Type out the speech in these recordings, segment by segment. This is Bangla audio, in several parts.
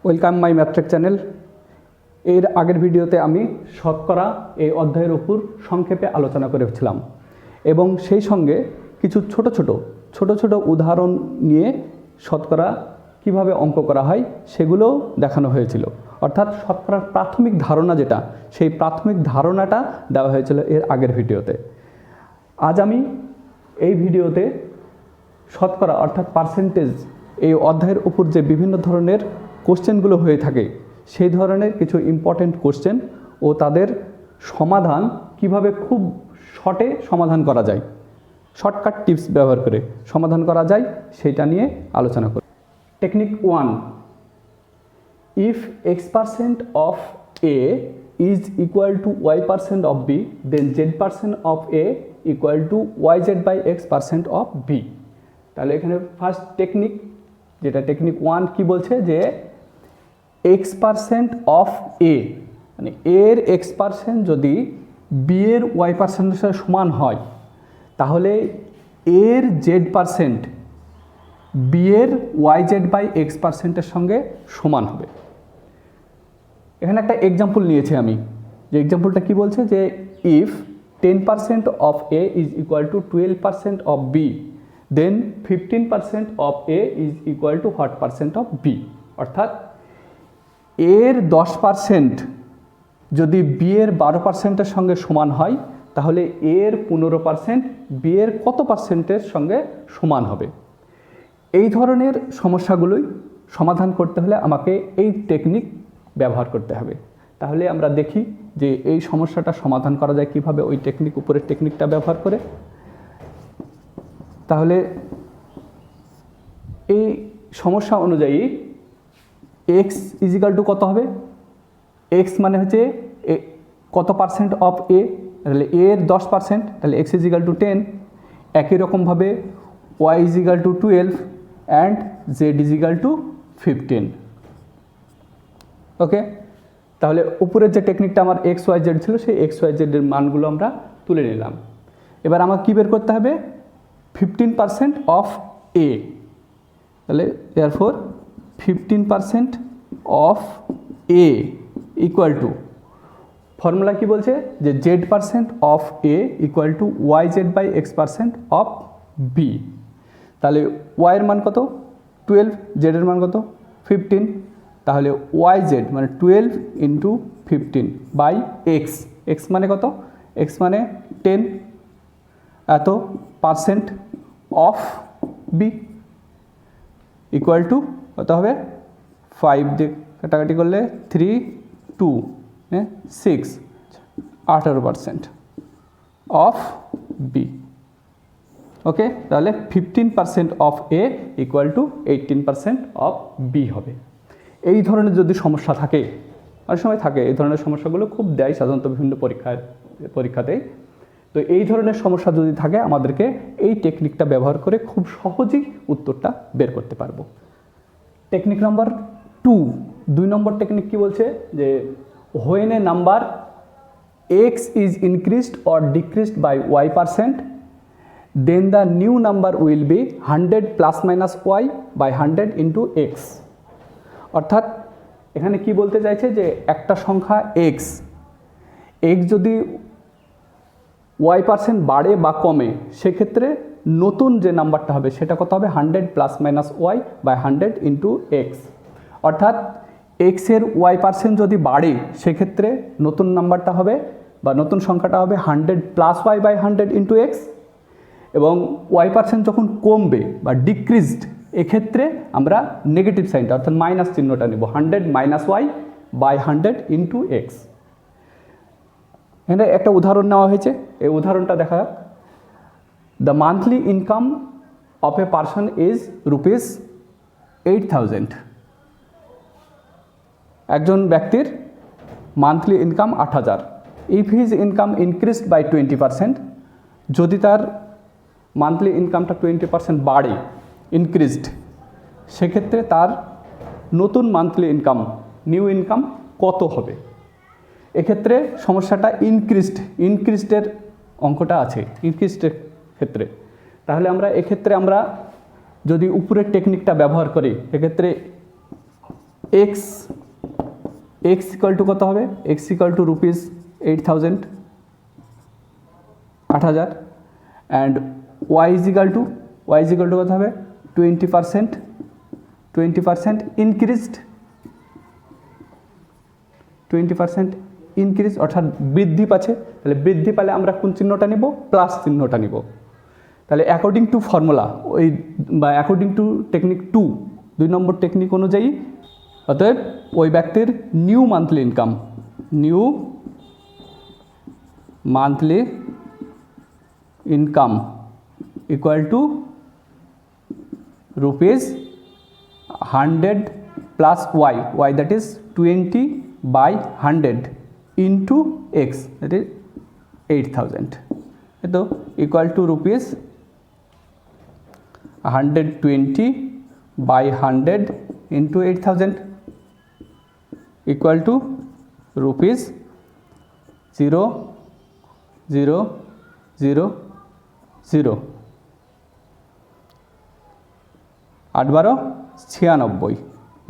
Welcome my ম্যাথট্রিক channel. এর আগের ভিডিওতে আমি শতকরা এই অধ্যায়ের উপর সংক্ষেপে আলোচনা করেছিলাম এবং সেই সঙ্গে কিছু ছোট ছোট উদাহরণ নিয়ে শতকরা কিভাবে অঙ্ক করা হয় সেগুলোও দেখানো হয়েছিল। অর্থাৎ শতকরার প্রাথমিক ধারণা যেটা, সেই প্রাথমিক ধারণাটা দেওয়া হয়েছিল এর আগের ভিডিওতে। আজ আমি এই ভিডিওতে শতকরা অর্থাৎ পার্সেন্টেজ এই অধ্যায়ের উপর যে বিভিন্ন ধরনের কোশ্চেনগুলো হয়ে থাকে সেই ধরনের কিছু ইম্পর্টেন্ট কোশ্চেন ও তাদের সমাধান কিভাবে খুব শর্টে সমাধান করা যায়, শর্টকাট টিপস ব্যবহার করে সমাধান করা যায় সেটা নিয়ে আলোচনা করি। Technique 1, if x% of a is equal to y% of b, then z% of a equal to yz by x% of b। তাহলে এখানে ফার্স্ট টেকনিক, যেটা টেকনিক 1 কি বলছে যে x% অফ a, মানে এর x% যদি b এর y%-এর সাথে সমান হয় তাহলে এর z% b এর yz বাই x%-এর সঙ্গে সমান হবে। এখানে একটা এক্সাম্পল নিয়েছি আমি, যে এক্সাম্পলটা কি বলছে যে if 10% of a is equal to 12% of b, then 15% of a is equal to what percent of b। অর্থাৎ এর 10% যদি b এর 12%-এর সঙ্গে সমান হয় তাহলে এর 15% b এর কত পার্সেন্টের সঙ্গে সমান হবে। এই ধরনের সমস্যাগুলোই সমাধান করতে হলে আমাকে এই টেকনিক ব্যবহার করতে হবে। তাহলে আমরা দেখি যে এই সমস্যাটা সমাধান করা যায় কিভাবে, ওই টেকনিক উপরের টেকনিকটা ব্যবহার করে। তাহলে এই সমস্যা অনুযায়ী x ইজিক্যাল টু কত হবে, x মানে হচ্ছে কত পার্সেন্ট অফ a, তাহলে a এর 10%, তাহলে x ইজিক্যাল টু 10। একই রকমভাবে y is equal to 12 and z is equal to 15। Okay, তাহলে উপরের যে টেকনিকটা আমার এক্স ওয়াই জেড ছিল সেই এক্স ওয়াই জেডের মানগুলো আমরা তুলে নিলাম। এবার আমাকে কী বের করতে হবে, 15% অফ এ। তাহলে therefore 15% of a equal to, formula কি বলছে যে z% of a equal to y z by x% of b. তাহলে ওয়াইয়ের মান কত 12, জেডের মান কত 15, তাহলে ওয়াই জেড মানে 12 ইন্টু 15 বাই এক্স, এক্স মানে কত, এক্স মানে 10, এত percent of b equal to কত হবে 5 দিয়ে কাটাকাটি করলে 3 2 6 18% অফ বি। ওকে, তাহলে 15% of a equal to 18% of b হবে। এই ধরনের যদি সমস্যা থাকে, অনেক সময় থাকে এই ধরনের সমস্যাগুলো খুব দেয় সাধারণত বিভিন্ন পরীক্ষাতেই, তো এই ধরনের সমস্যা যদি থাকে আমাদেরকে এই টেকনিকটা ব্যবহার করে খুব সহজেই উত্তরটা বের করতে পারবো। টেকনিক নাম্বার 2, 2 নম্বর টেকনিক কি বলছে যে when a number x is increased or decreased by y%, then the new number will be 100 plus minus y by 100 into x। অর্থাৎ এখানে কি বলতে চাইছে যে একটা সংখ্যা x যদি y% বাড়ে বা কমে সেক্ষেত্রে নতুন যে নাম্বারটা হবে সেটা কত হবে 100 plus minus y by 100 into x. অর্থাৎ x এর y% যদি বাড়ে সেক্ষেত্রে নতুন নাম্বারটা হবে বা নতুন সংখ্যাটা হবে 100 plus y by 100 into x, এবং y% যখন কমবে বা ডিক্রিজড এক্ষেত্রে আমরা নেগেটিভ সাইনটা অর্থাৎ মাইনাস চিহ্নটা নেব, 100 minus y by 100 into x. এখানে একটা উদাহরণ নেওয়া হয়েছে, এই উদাহরণটা দেখা যাক। The monthly income of a person is rupees 8000। একজন ব্যক্তির monthly income 8000। If his income increased by 20%, যদি তার মান্থলি ইনকামটা 20% বাড়ে, ইনক্রিজড, সেক্ষেত্রে তার নতুন মান্থলি ইনকাম, নিউ ইনকাম কত হবে। এক্ষেত্রে সমস্যাটা ইনক্রিজডের অঙ্কটা আছে, ইনক্রিজডের ক্ষেত্রে। তাহলে আমরা এক্ষেত্রে আমরা যদি উপরের টেকনিকটা ব্যবহার করি এক্ষেত্রে এক্স ইকুয়াল টু কত হবে, x equal to rupees 8,000 8,000 and y is equal to কত হবে 20% ইনক্রিজড 20% ইনক্রিজ অর্থাৎ বৃদ্ধি পাচ্ছে। তাহলে বৃদ্ধি পেলে আমরা কোন চিহ্নটা নিব, প্লাস চিহ্নটা নিব। তাহলে অ্যাকর্ডিং টু ফর্মুলা ওই বা অ্যাকর্ডিং টু টেকনিক 2 2 নম্বর টেকনিক অনুযায়ী অতএব ওই ব্যক্তির new monthly income equal to rupees 100 plus y that is 20/100 into x that is 8,000 তো equal to rupees 120/100 into 8,000 equal to rupees 0,0,0,0 8 12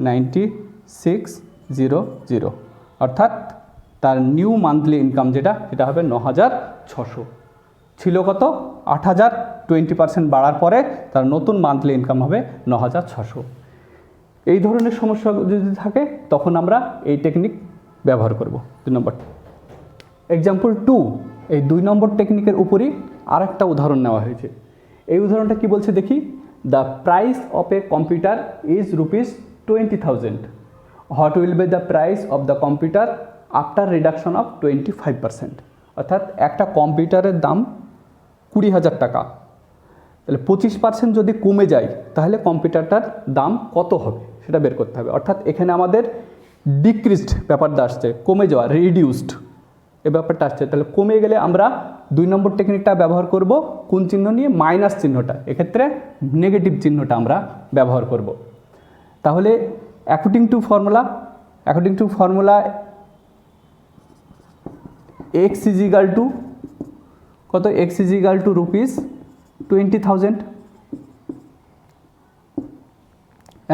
96 96,000 অর্থাৎ তার নিউ মান্থলি ইনকাম যেটা হবে 9,600 ছিল কত 8,000 20% বাড়ার পরে তার নতুন মান্থলি ইনকাম হবে 9,600। এই ধরনের সমস্যা যদি থাকে তখন আমরা এই টেকনিক ব্যবহার করব। 2 নম্বর এক্সাম্পল 2 এই 2 নম্বর টেকনিকের উপরই আরেকটা উদাহরণ নেওয়া হয়েছে। এই উদাহরণটা কি বলছে দেখি, the price of a computer is rupees 20,000, what will be the price of the computer after reduction of 25%। অর্থাৎ একটা কম্পিউটারের দাম 20,000 টাকা, তাহলে 25% যদি কমে যায় তাহলে কম্পিউটারটার দাম কত হবে সেটা বের করতে হবে। অর্থাৎ এখানে আমাদের ডিক্রিজড ব্যাপারটা আসছে, কমে যাওয়া, রিডিউসড এই ব্যাপারটা আসছে। তাহলে কমে গেলে আমরা 2 নম্বর টেকনিকটা ব্যবহার করব কোন চিহ্ন নিয়ে, মাইনাস চিহ্নটা, এক্ষেত্রে নেগেটিভ চিহ্নটা আমরা ব্যবহার করব। তাহলে according to formula x is equal to কত, x is equal to rupees 20,000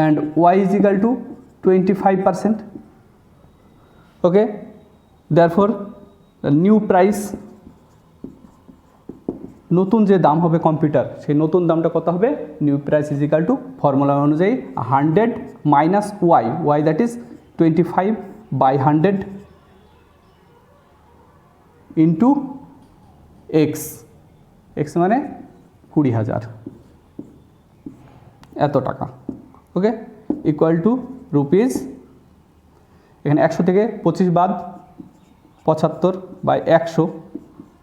and y is equal to 25%. Okay, therefore the new price, নতুন যে দাম হবে কম্পিউটার সেই নতুন দামটা কত হবে, new price is equal to formula অনুযায়ী 100 minus y that is 25/100 into x মানে 20,000 এত টাকা। ওকে, ইকুয়াল টু রুপিস, এখানে 100 থেকে 25 বাদ 75/100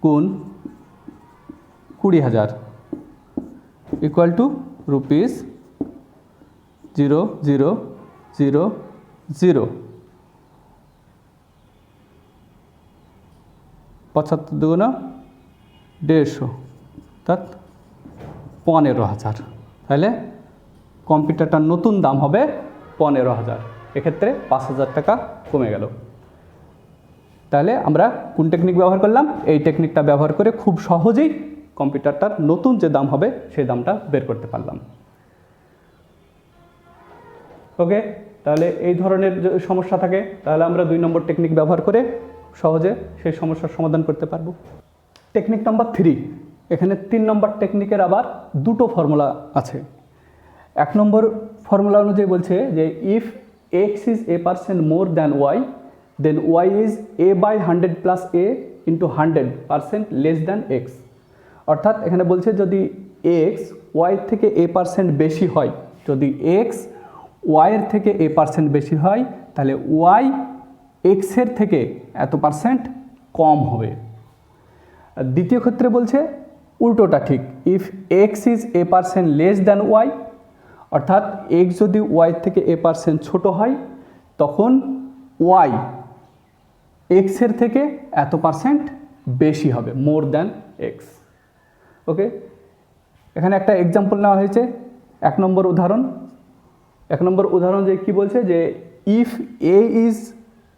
গুণ 20,000 ইকুয়াল টু রুপিস 0,0,0,0 75 দুগুণ 150 অর্থাৎ 15,000। তাহলে কম্পিউটারটার নতুন দাম হবে 15,000, এক্ষেত্রে 5,000 টাকা কমে গেল। তাহলে আমরা কোন টেকনিক ব্যবহার করলাম, এই টেকনিকটা ব্যবহার করে খুব সহজেই কম্পিউটারটার নতুন যে দাম হবে সেই দামটা বের করতে পারলাম। ওকে, তাহলে এই ধরনের সমস্যা থাকে তাহলে আমরা 2 নম্বর টেকনিক ব্যবহার করে সহজে সেই সমস্যার সমাধান করতে পারবো। টেকনিক নাম্বার 3, এখানে 3 নম্বর টেকনিকের আবার দুটো ফর্মুলা আছে। 1 নম্বর ফর্মুলা অনুযায়ী বলছে যে if x is a% more than y then y is a/100 plus a into 100% less than x. অর্থাৎ এখানে বলছে যদি এক্স ওয়াইয়ের থেকে a% বেশি হয়, যদি এক্স ওয়াইয়ের থেকে a% বেশি হয় তাহলে ওয়াই এক্সের থেকে এত % কম হবে। দ্বিতীয় ক্ষেত্রে বলছে উল্টোটা ঠিক, if x is a% less than y, অর্থাৎ এক্স যদি ওয়াইয়ের থেকে a% ছোট হয় তখন ওয়াই এক্সের থেকে এত % বেশি হবে, মোর দ্যান এক্স। ওকে, এখানে একটা এক্সাম্পল নেওয়া হয়েছে 1 নম্বর উদাহরণ যে কি বলছে যে if a is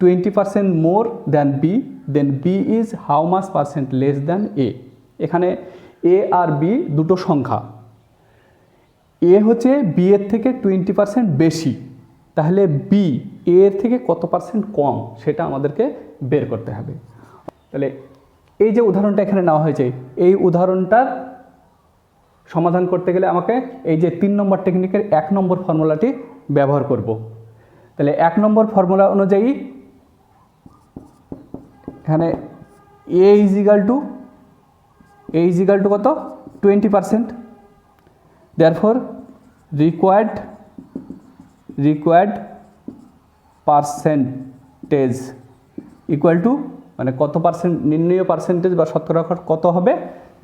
20% more than b then b is how much % less than a. এখানে এ আর বি দুটো সংখ্যা, এ হচ্ছে বি এর থেকে 20% বেশি, তাহলে বি এর থেকে কত পার্সেন্ট কম সেটা আমাদেরকে বের করতে হবে। তাহলে এই যে উদাহরণটা এখানে নেওয়া হয়েছে, এই উদাহরণটার সমাধান করতে গেলে আমাকে এই যে 3 নম্বর টেকনিকের 1 নম্বর ফর্মুলাটি ব্যবহার করব। তাহলে 1 নম্বর ফর্মুলা অনুযায়ী এখানে এ ইজ ইকাল টু কত 20%, therefore required percentage equal two মানে কত পার্সেন্ট নির্ণয় পার্সেন্টেজ বা শতকরা কত হবে,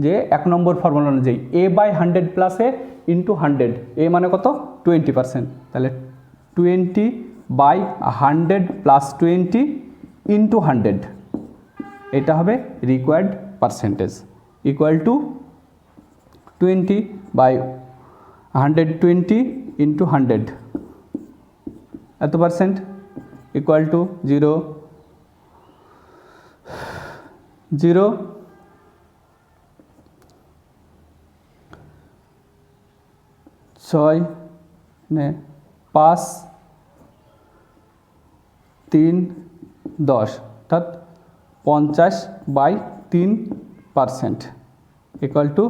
যে 1 নম্বর ফর্মুলা অনুযায়ী এ বাই 100 প্লাস এ ইন্টু 100, এ মানে কত 20%, তাহলে 20/100 প্লাস 20 ইন্টু 100, এটা হবে required percentage equal two 20/120 into 100 এত পার্সেন্ট ইকুয়াল টু 0.0 6 5 3 10 অর্থাৎ 50/3% ইকুয়াল টু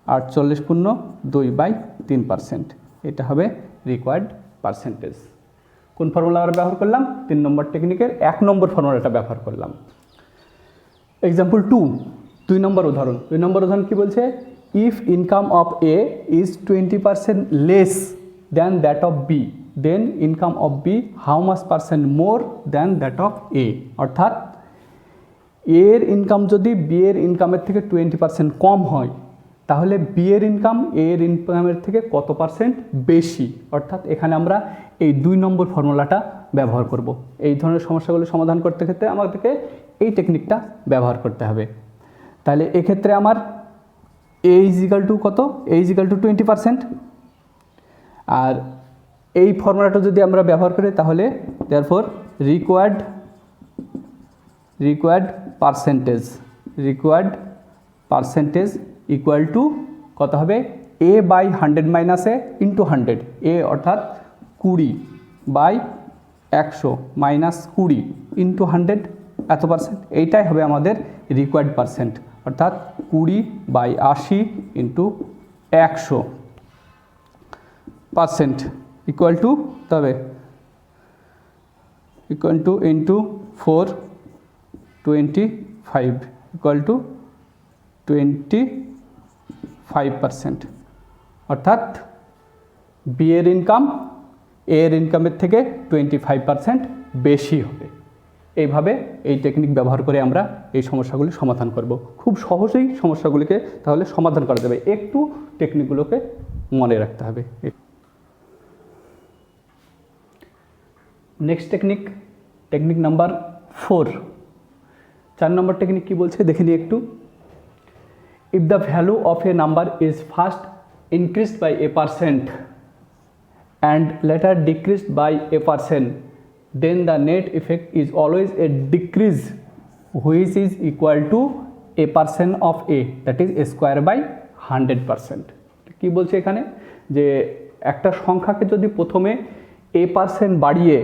48.2/3%, এটা হবে রিকোয়ার্ড পার্সেন্টেজ। কোন ফর্মুলা আমরা ব্যবহার করলাম? 3 নম্বর টেকনিকের 1 নম্বর ফর্মুলাটা ব্যবহার করলাম। এক্সাম্পল 2 নম্বর উদাহরণ। 2 নম্বর উদাহরণ কি বলছে? If income of a is 20% less than that of b, then income of b how much percent more than that of a. অর্থাৎ এর ইনকাম যদি বি এর ইনকামের থেকে 20% কম হয়, তাহলে বি এর ইনকাম এ এর ইনকামের থেকে কত পার্সেন্ট বেশি। অর্থাৎ এখানে আমরা এই 2 নম্বর ফর্মুলাটা ব্যবহার করব। এই ধরনের সমস্যাগুলো সমাধান করতে ক্ষেত্রে আমাদেরকে এই টেকনিকটা ব্যবহার করতে হবে। তাহলে এক্ষেত্রে আমার এ ইজ ইকাল টু কত? এ ইজ ইকাল টু 20%, আর এই ফর্মুলাটা যদি আমরা ব্যবহার করি তাহলে therefore required percentage equal to কত হবে? এ বাই 100 মাইনাস এ ইন্টু 100, এ অর্থাৎ 20/100 মাইনাস 20 ইন্টু 100 এত পার্সেন্ট, এইটাই হবে আমাদের রিকোয়ার্ড পার্সেন্ট, অর্থাৎ 20/80 ইন্টু 100% ইকুয়াল টু তবে ইন্টু 425 ইকুয়াল টু 25%, অর্থাৎ বি এর ইনকাম এ এর ইনকামের থেকে 25% বেশি হবে। এইভাবে এই টেকনিক ব্যবহার করে আমরা এই সমস্যাগুলি সমাধান করব। খুব সহজেই সমস্যাগুলিকে তাহলে সমাধান করা যাবে, একটু টেকনিকগুলোকে মনে রাখতে হবে। Next technique number 4। 4 নম্বর টেকনিক কি বলছে দেখে নিই একটু। If the value of a number is first increased by a percent and later decreased by a percent, then the net effect is always a decrease which is equal to a percent of a, that is a square by 100%. কি বলছে এখানে? যে একটা সংখ্যাকে যদি প্রথমে a% বাড়িয়ে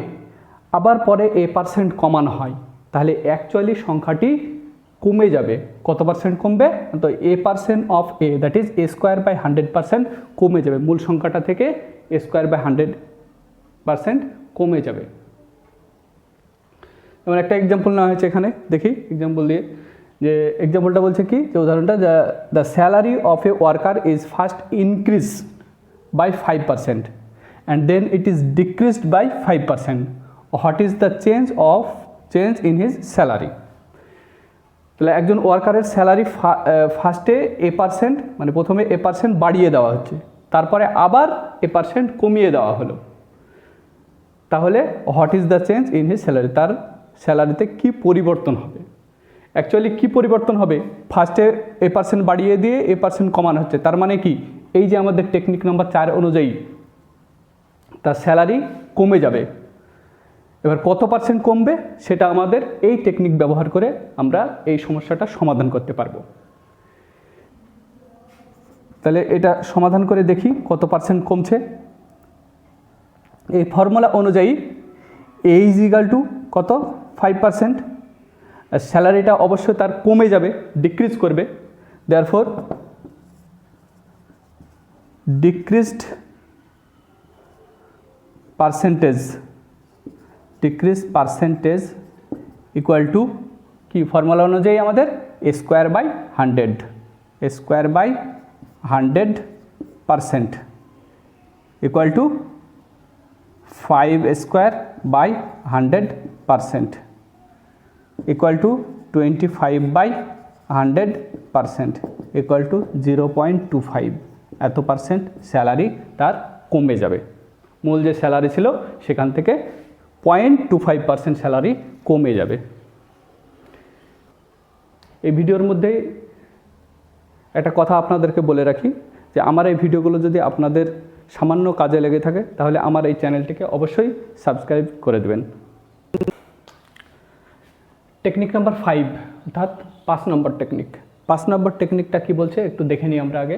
আবার পরে a% কমানো হয়, তাহলে অ্যাকচুয়ালি সংখ্যাটি কমে যাবে। কত পার্সেন্ট কমবে? তো a% of a, that is a square by 100% কমে যাবে, মূল সংখ্যাটা থেকে a স্কোয়ার বাই 100% কমে যাবে। যেমন একটা এক্সাম্পল নেওয়া হয়েছে এখানে, দেখি এক্সাম্পল দিয়ে। যে এক্সাম্পলটা বলছে কি, যে উদাহরণটা, the salary of a worker is first increase by 5% and then it is decreased by 5%. What is the change in his salary? তাহলে একজন ওয়ার্কারের স্যালারি ফার্স্টে a%, মানে প্রথমে a% বাড়িয়ে দেওয়া হচ্ছে, তারপরে আবার a% কমিয়ে দেওয়া হলো। তাহলে what is the change in his salary? তার স্যালারিতে কি পরিবর্তন হবে? অ্যাকচুয়ালি কি পরিবর্তন হবে? ফার্স্টে a% বাড়িয়ে দিয়ে a% কমানো হচ্ছে, তার মানে কি, এই যে আমাদের টেকনিক নাম্বার 4 অনুযায়ী তার স্যালারি কমে যাবে। এবার কত পার্সেন্ট কমবে সেটা আমাদের এই টেকনিক ব্যবহার করে আমরা এই সমস্যাটা সমাধান করতে পারবো। তাহলে এটা সমাধান করে দেখি কত পার্সেন্ট কমছে। এই ফর্মুলা অনুযায়ী এ ইজ ইকাল টু কত 5%, স্যালারিটা অবশ্যই তার কমে যাবে, ডিক্রিজ করবে, therefore decreased percentage equal to কি ফর্মুলা অনুযায়ী আমাদের a square by 100% equal to 5 square by 100% equal to 25/100% equal to 0.25, এত পার্সেন্ট স্যালারি তার কমে যাবে। মূল যে স্যালারি ছিল সেখান থেকে 0.25% স্যালারি কমে যাবে। এই ভিডিওর মধ্যে একটা কথা আপনাদেরকে বলে রাখি যে আমার এই ভিডিওগুলো যদি আপনাদের সামান্য কাজে লেগে থাকে তাহলে আমার এই চ্যানেলটিকে অবশ্যই সাবস্ক্রাইব করে দেবেন। টেকনিক নাম্বার 5 অর্থাৎ 5 নম্বর টেকনিক। 5 নম্বর টেকনিকটা কি বলছে একটু দেখে নিই আমরা আগে।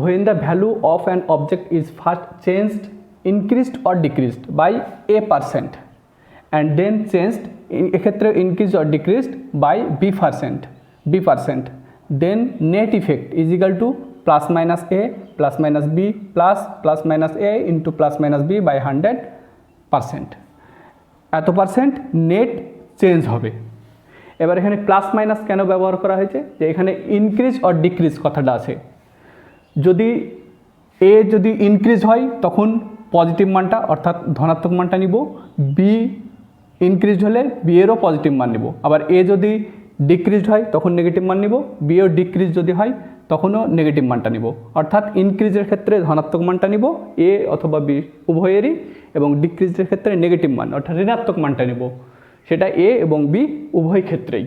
When the value of an object is first changed, increased or decreased by a% and then changed এক্ষেত্রে increased or decreased by b%, then net effect is equal to plus minus a plus minus b plus minus a into plus minus b by 100%, এত পার্সেন্ট নেট চেঞ্জ হবে। এবার এখানে প্লাস মাইনাস কেন ব্যবহার করা হয়েছে, যে এখানে ইনক্রিজ অর ডিক্রিজ কথাটা আছে। যদি এ যদি ইনক্রিজ হয় তখন পজিটিভ মানটা অর্থাৎ ধনাত্মক মানটা নিব, বি ইনক্রিজ হলে বি এরও পজিটিভ মান নিব, আবার এ যদি ডিক্রিজড হয় তখন নেগেটিভ মান নিব, বি এর ডিক্রিজ যদি হয় তখনও নেগেটিভ মানটা নিব। অর্থাৎ ইনক্রিজের ক্ষেত্রে ধনাত্মক মানটা নিব এ অথবা বি উভয়েরই, এবং ডিক্রিজের ক্ষেত্রে নেগেটিভ মান অর্থাৎ ঋণাত্মক মানটা নিব, সেটা এ এবং বি উভয় ক্ষেত্রেই।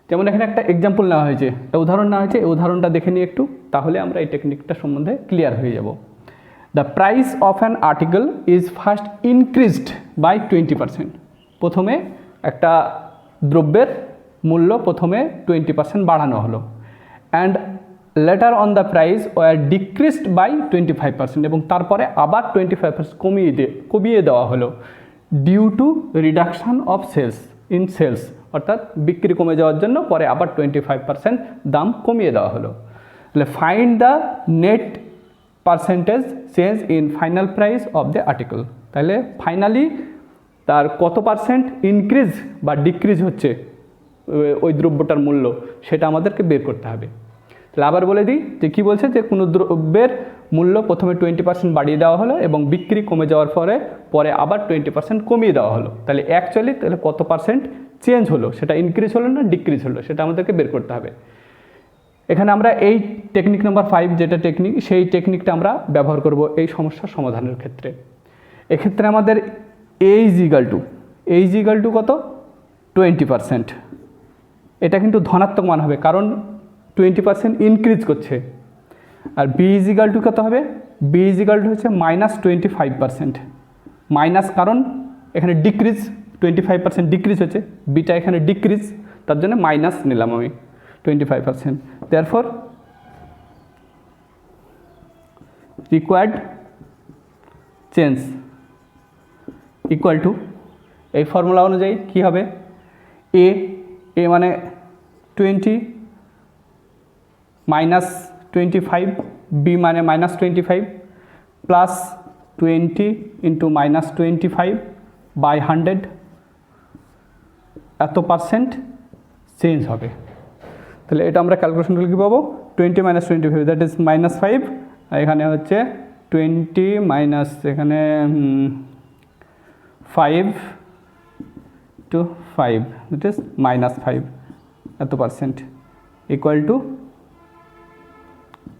যেমন এখানে একটা এক্সাম্পল নেওয়া হয়েছে, একটা উদাহরণ নেওয়া হয়েছে, এই উদাহরণটা দেখে নিই একটু, তাহলে আমরা এই টেকনিকটা সম্বন্ধে ক্লিয়ার হয়ে যাব। The price of an article is first increased by 20%। প্রথমে একটা দ্রব্যের মূল্য প্রথমে 20% বাড়ানো হলো, and later on the price were decreased by 25%, এবং তারপরে আবার 25% কমিয়ে দেওয়া হলো due to reduction of sales, অর্থাৎ বিক্রি কমে যাওয়ার জন্য পরে আবার 25% দাম কমিয়ে দেওয়া হলো। তাহলে find the net percentage change in final price of the article. তাহলে ফাইনালি তার কত পার্সেন্ট ইনক্রিজ বা ডিক্রিজ হচ্ছে ওই দ্রব্যটার মূল্য, সেটা আমাদেরকে বের করতে হবে। তাহলে আবার বলে দিই যে কী বলছে, যে কোনো দ্রব্যের মূল্য প্রথমে 20% বাড়িয়ে দেওয়া হলো এবং বিক্রি কমে যাওয়ার পরে আবার 20% কমিয়ে দেওয়া হলো। তাহলে অ্যাকচুয়ালি তাহলে কত পার্সেন্ট চেঞ্জ হলো, সেটা ইনক্রিজ হলো না ডিক্রিজ হলো, সেটা আমাদেরকে বের করতে হবে। এখানে আমরা এই টেকনিক নাম্বার 5 যেটা টেকনিক, সেই টেকনিকটা আমরা ব্যবহার করব এই সমস্যার সমাধানের ক্ষেত্রে। এক্ষেত্রে আমাদের এ ইজ ইকাল টু কত 20%, এটা কিন্তু ধনাত্মক মান হবে কারণ 20% ইনক্রিজ করছে। আর বি ইজ ইকাল টু কত হবে, বি ইজ ইকাল টু হচ্ছে -25%, মাইনাস কারণ এখানে ডিক্রিজ 25% ডিক্রিজ হচ্ছে, বিটা এখানে ডিক্রিজ, তার জন্য মাইনাস নিলাম আমি 25%। Therefore required change equal to, এই ফর্মুলা অনুযায়ী কী হবে, এ মানে 20 -25, বি মানে -25 প্লাস 20 ইন্টু -25 বাই 100, এত পার্সেন্ট চেঞ্জ হবে। তাহলে এটা আমরা ক্যালকুলেশন করলে কী পাবো, 20 - 25 দ্যাট ইজ -5, এখানে হচ্ছে 20 মাইনাস এখানে 5 to 5 দ্যাট ইজ -5, এত পার্সেন্ট ইকুয়াল টু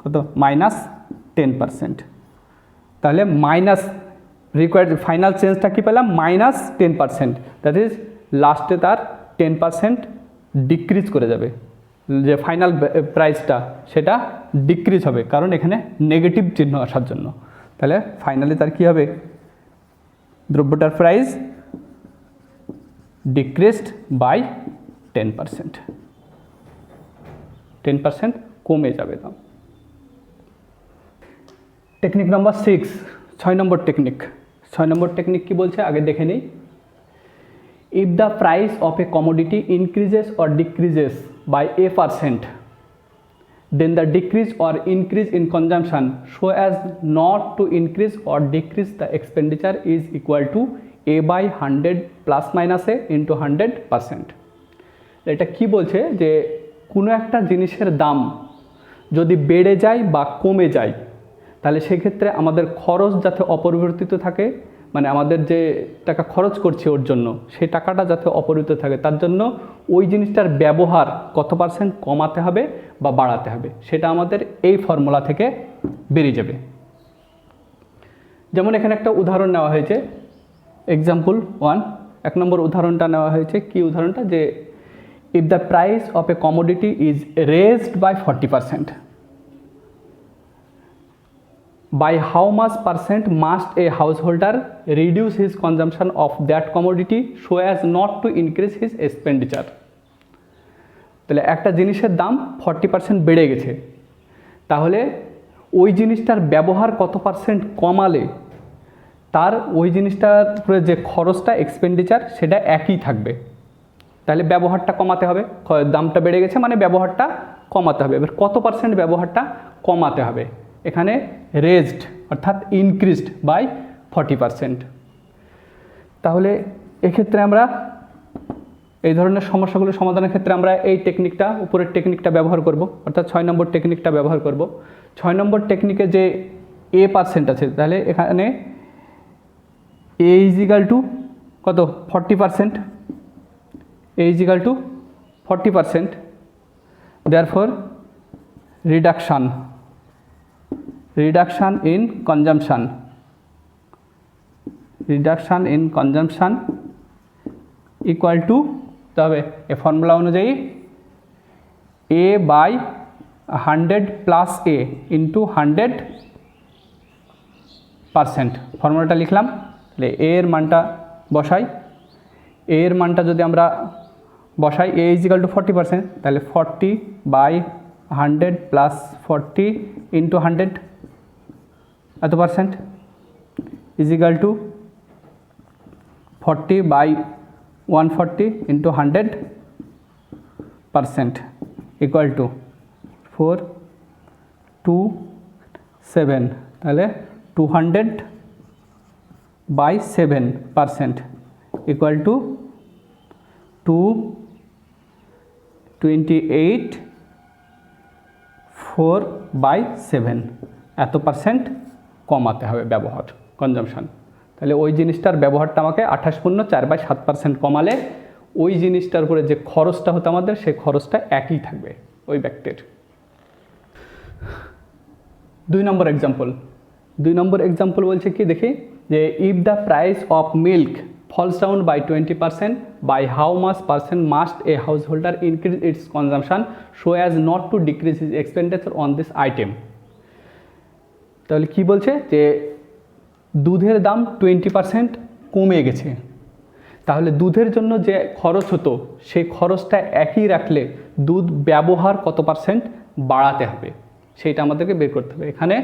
কত -10%। তাহলে মাইনাস রিকোয়ার্ড ফাইনাল চেঞ্জটা কী পেলাম, -10%, দ্যাট ইজ লাস্টে তার 10% ডিক্রিজ করে যাবে, যে ফাইনাল প্রাইসটা সেটা ডিক্রিজ হবে কারণ এখানে নেগেটিভ চিহ্ন আসার জন্য। তাহলে ফাইনালি তার কী হবে, দ্রব্যটার প্রাইস ডিক্রিজড বাই 10% কমে যাবে দাম। টেকনিক নাম্বার 6, 6 নম্বর টেকনিক। 6 নম্বর টেকনিক কি বলছে আগে দেখে নিই। If the price of a commodity increases or decreases by a%, then the decrease or increase in consumption so as not to increase or decrease the expenditure is equal to a by 100 plus minus a into 100%। এটা কি বলছে যে কোনো একটা জিনিসের দাম যদি বেড়ে যায় বা কমে যায় তাহলে সেক্ষেত্রে আমাদের খরচ যাতে অপরিবর্তিত থাকে, মানে আমাদের যে টাকা খরচ করছি ওর জন্য সেই টাকাটা যাতে অপরিবর্তিত থাকে তার জন্য ওই জিনিসটার ব্যবহার কত পার্সেন্ট কমাতে হবে বা বাড়াতে হবে সেটা আমাদের এই ফর্মুলা থেকে বেরিয়ে যাবে। যেমন এখানে একটা উদাহরণ নেওয়া হয়েছে, এক্সাম্পল 1, 1 নম্বর উদাহরণটা নেওয়া হয়েছে। কি উদাহরণটা, যে if the price of a commodity is raised by 40%, by how much percent must a householder reduce his consumption of that commodity so as not to increase his expenditure। তাহলে একটা জিনিসের দাম 40% বেড়ে গেছে, তাহলে ওই জিনিসটার ব্যবহার কত পার্সেন্ট কমালে তার ওই জিনিসটার উপরে যে খরচটা এক্সপেন্ডিচার সেটা একই থাকবে। তাহলে ব্যবহারটা কমাতে হবে, দামটা বেড়ে গেছে মানে ব্যবহারটা কমাতে হবে। এবার কত পার্সেন্ট ব্যবহারটা কমাতে হবে, এখানে রেজড অর্থাৎ ইনক্রিজড বাই 40%। তাহলে এক্ষেত্রে আমরা এই ধরনের সমস্যাগুলো সমাধানের ক্ষেত্রে আমরা এই টেকনিকটা, উপরের টেকনিকটা ব্যবহার করব, অর্থাৎ 6 নম্বর টেকনিকটা ব্যবহার করব। 6 নম্বর টেকনিকে যে a% আছে, তাহলে এখানে a ইজ ইকাল টু কত, 40%, a is equal two 40%, therefore reduction in consumption equal to, তবে এই ফর্মুলা অনুযায়ী a by 100 plus a into 100%। ফর্মুলাটা লিখলাম, তাহলে a এর মানটা বসাই, a এর মানটা যদি আমরা বসাই a is equal to 40%, তাহলে 40 by 100 plus 40 into 100 এত percent is equal two 40 by 140 into 100% equal two 4 2 7, তাহলে 200 by 7% ইকুয়াল টু 228 4 by 7 এত পার্সেন্ট কমাতে হবে ব্যবহার, কনজামশন। তাহলে ওই জিনিসটার ব্যবহারটা আমাকে 28.4/7% কমালে ওই জিনিসটার উপরে যে খরচটা হতো আমাদের সেই খরচটা একই থাকবে ওই ব্যক্তির। 2 নম্বর এক্সাম্পল। 2 নম্বর এক্সাম্পল বলছে কি দেখি, যে if the price of milk falls down by 20%, by how much percent must a householder increase its consumption so as not to decrease his expenditure on this item। তাহলে কি বলছে, যে দুধের দাম 20% কমে গেছে, তাহলে দুধের জন্য যে খরচ হতো সেই খরচটা একই রাখলে দুধ ব্যবহার কত পার্সেন্ট বাড়াতে হবে সেইটা আমাদেরকে বের করতে হবে। এখানে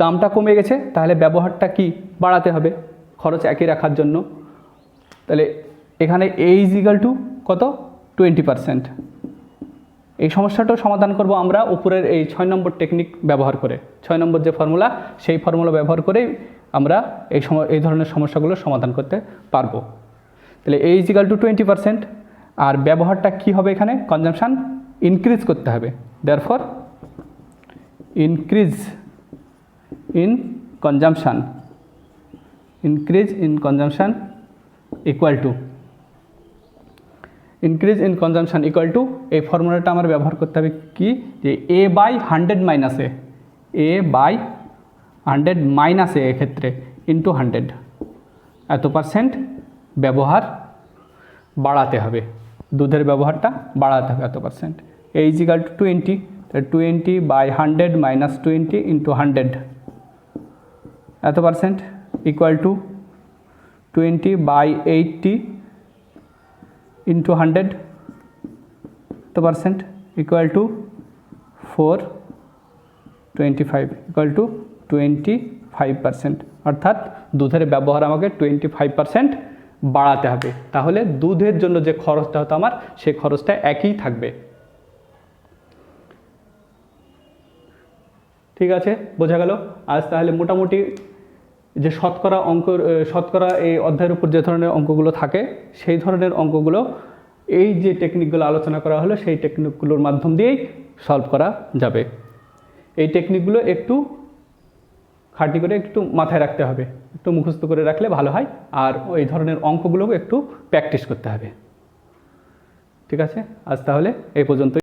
দামটা কমে গেছে, তাহলে ব্যবহারটা কি বাড়াতে হবে খরচ একই রাখার জন্য। তাহলে এখানে a ইজ ইকাল টু কত, 20%। এই সমস্যাটাও সমাধান করব আমরা উপরের এই 6 নম্বর টেকনিক ব্যবহার করে, 6 নম্বর যে ফর্মুলা সেই ফর্মুলা ব্যবহার করেই আমরা এই ধরনের সমস্যাগুলো সমাধান করতে পারবো। তাহলে a ইজ ইকাল টু 20%, আর ব্যবহারটা কি হবে, এখানে কনজামশান ইনক্রিজ করতে হবে, therefore increase in consumption equal to increase in consumption equal to এই ফর্মুলাটা আমার ব্যবহার করতে হবে কি, যে a by 100 minus a, a by 100 minus a এক্ষেত্রে ইন্টু 100 এত পার্সেন্ট ব্যবহার বাড়াতে হবে, দুধের ব্যবহারটা বাড়াতে হবে এত percent. a is equal to 20, 20 by 100 minus 20 into 100 এত percent equal to 20 by 80 into 100 এত percent equal to 425 equal to 20 25%, অর্থাৎ দুধের ব্যবহার আমাকে 25% বাড়াতে হবে, তাহলে দুধের জন্য যে খরচটা হতো আমার সেই খরচটা একই থাকবে। ঠিক আছে, বোঝা গেল। আজ তাহলে মোটামুটি যে শতকরা এই অধ্যায়ের উপর যে ধরনের অঙ্কগুলো থাকে সেই ধরনের অঙ্কগুলো এই যে টেকনিকগুলো আলোচনা করা হলো সেই টেকনিকগুলোর মাধ্যম দিয়েই সলভ করা যাবে। এই টেকনিকগুলো একটু খাঁটি করে একটু মাথায় রাখতে হবে, একটু মুখস্থ করে রাখলে ভালো হয়, আর ওই ধরনের অঙ্কগুলোকে একটু প্র্যাকটিস করতে হবে। ঠিক আছে, আজ তাহলে এই পর্যন্ত।